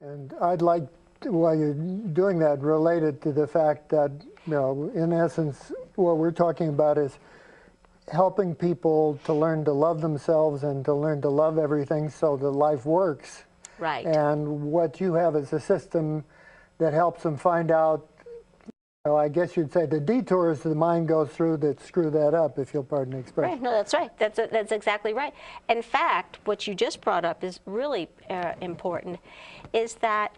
And I'd like, while you're doing that, related to the fact that, in essence, what we're talking about is helping people to learn to love themselves and to learn to love everything so that life works. Right. And what you have is a system that helps them find out, I guess you'd say the detours the mind goes through that screw that up, if you'll pardon the expression. Right, no, that's right. That's exactly right. In fact, what you just brought up is really important, is that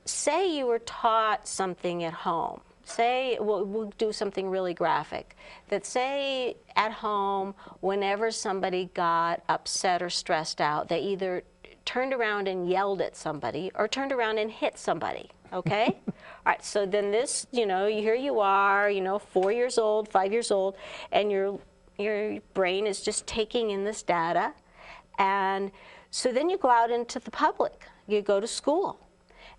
say you were taught something at home. Say, we'll do something really graphic, that say at home, whenever somebody got upset or stressed out, they either turned around and yelled at somebody or turned around and hit somebody, okay? All right, so then this, here you are, 4 years old, 5 years old, and your brain is just taking in this data. And so then you go out into the public, you go to school,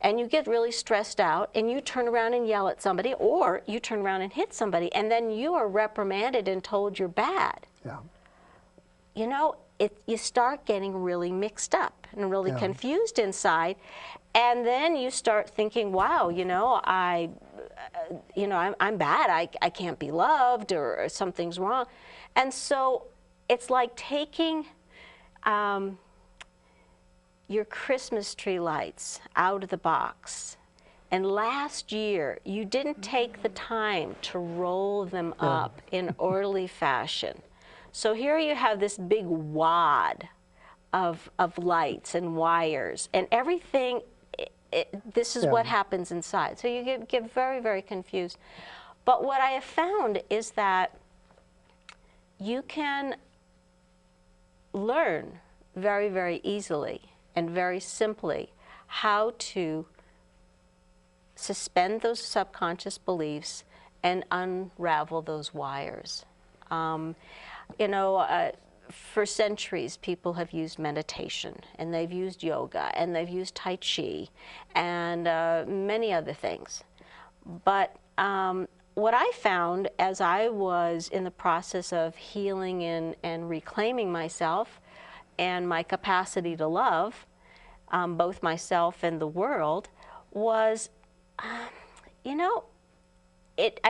and you get really stressed out, and you turn around and yell at somebody, or you turn around and hit somebody, and then you are reprimanded and told you're bad. Yeah. You start getting really mixed up and really confused inside, and then you start thinking, wow, I'm bad. I can't be loved, or something's wrong. And so it's like taking your Christmas tree lights out of the box, and last year you didn't take the time to roll them up in orderly fashion. So here you have this big wad of lights and wires and everything. This is what happens inside. So you get very, very confused. But what I have found is that you can learn very, very easily and very simply how to suspend those subconscious beliefs and unravel those wires. For centuries, people have used meditation, and they've used yoga, and they've used Tai Chi, and many other things. But what I found as I was in the process of healing and reclaiming myself and my capacity to love, both myself and the world, was, I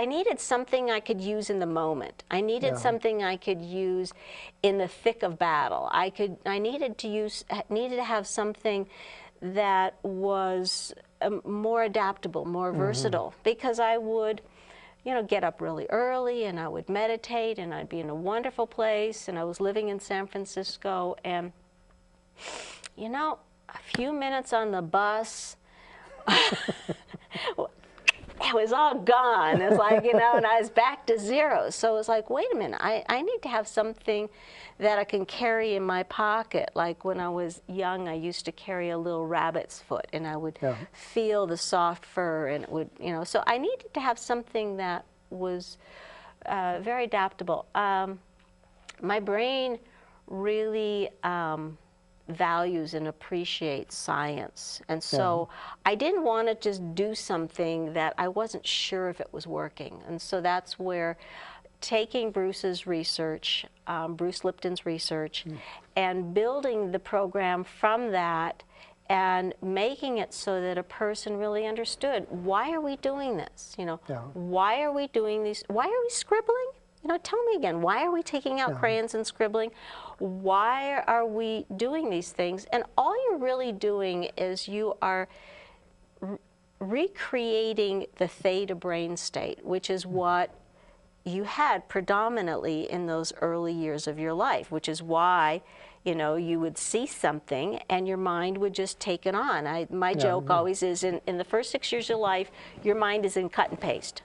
needed something I could use in the moment. I needed something I could use in the thick of battle. I needed to have something that was more adaptable, more versatile, because I would, get up really early, and I would meditate, and I'd be in a wonderful place, and I was living in San Francisco, and a few minutes on the bus, it was all gone. It's like, and I was back to zero. So it was like, wait a minute, I need to have something that I can carry in my pocket. Like when I was young, I used to carry a little rabbit's foot, and I would feel the soft fur, and it would, so I needed to have something that was very adaptable. My brain really values and appreciates science, and so I didn't want to just do something that I wasn't sure if it was working. And so that's where taking Bruce's research, Bruce Lipton's research, and building the program from that, and making it so that a person really understood, why are we doing this? Why are we doing these? Why are we scribbling? Tell me again, why are we taking out crayons and scribbling? Why are we doing these things? And all you're really doing is you are recreating the theta brain state, which is what you had predominantly in those early years of your life, which is why, you would see something and your mind would just take it on. My joke always is, in the first 6 years of life, your mind is in cut and paste.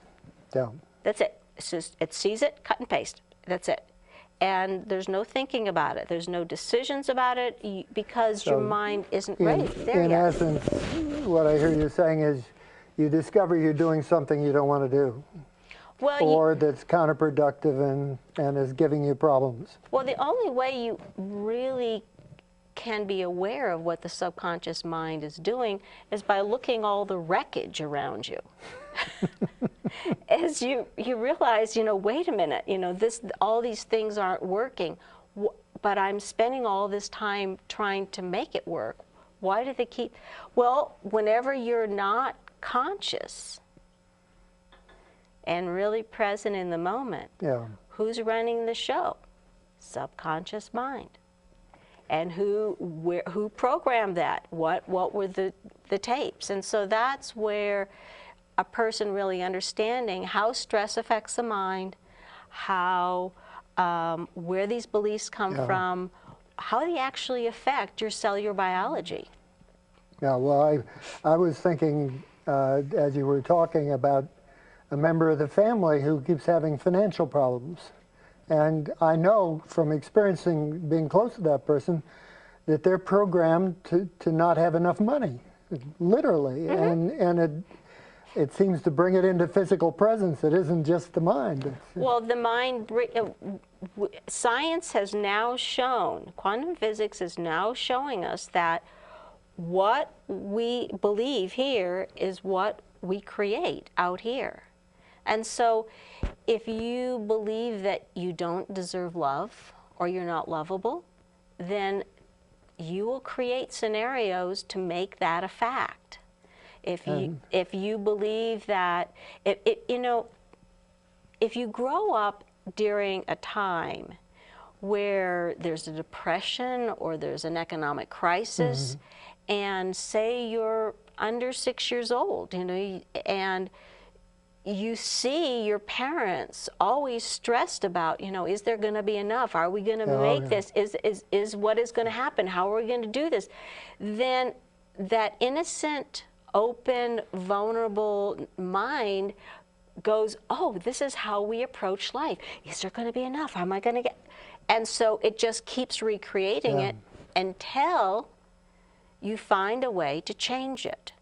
That's it. It's just, it sees it, cut and paste. That's it. And there's no thinking about it. There's no decisions about it, because your mind isn't ready there yet. In essence, what I hear you saying is you discover you're doing something you don't want to do. Or that's counterproductive and is giving you problems. Well, the only way you really can be aware of what the subconscious mind is doing is by looking all the wreckage around you. As you realize, wait a minute, all these things aren't working, but I'm spending all this time trying to make it work. Why do they keep? Well, whenever you're not conscious and really present in the moment, Yeah. who's running the show? Subconscious mind. And who programmed that? What were the tapes? And so that's where a person really understanding how stress affects the mind, how where these beliefs come from, how they actually affect your cellular biology. Yeah, well, I was thinking as you were talking about a member of the family who keeps having financial problems. And I know from experiencing being close to that person that they're programmed to not have enough money, literally. And it seems to bring it into physical presence. It isn't just the mind. Well, the mind, science has now shown, quantum physics is now showing us that what we believe here is what we create out here. And so if you believe that you don't deserve love or you're not lovable, then you will create scenarios to make that a fact. If you believe that, you know, if you grow up during a time where there's a depression or there's an economic crisis, and say you're under 6 years old, you know, and you see your parents always stressed about, you know, is there going to be enough? Are we going to make this? Is what is going to happen? How are we going to do this? Then that innocent, open, vulnerable mind goes, oh, this is how we approach life. Is there going to be enough? Am I going to get? And so it just keeps recreating it until you find a way to change it.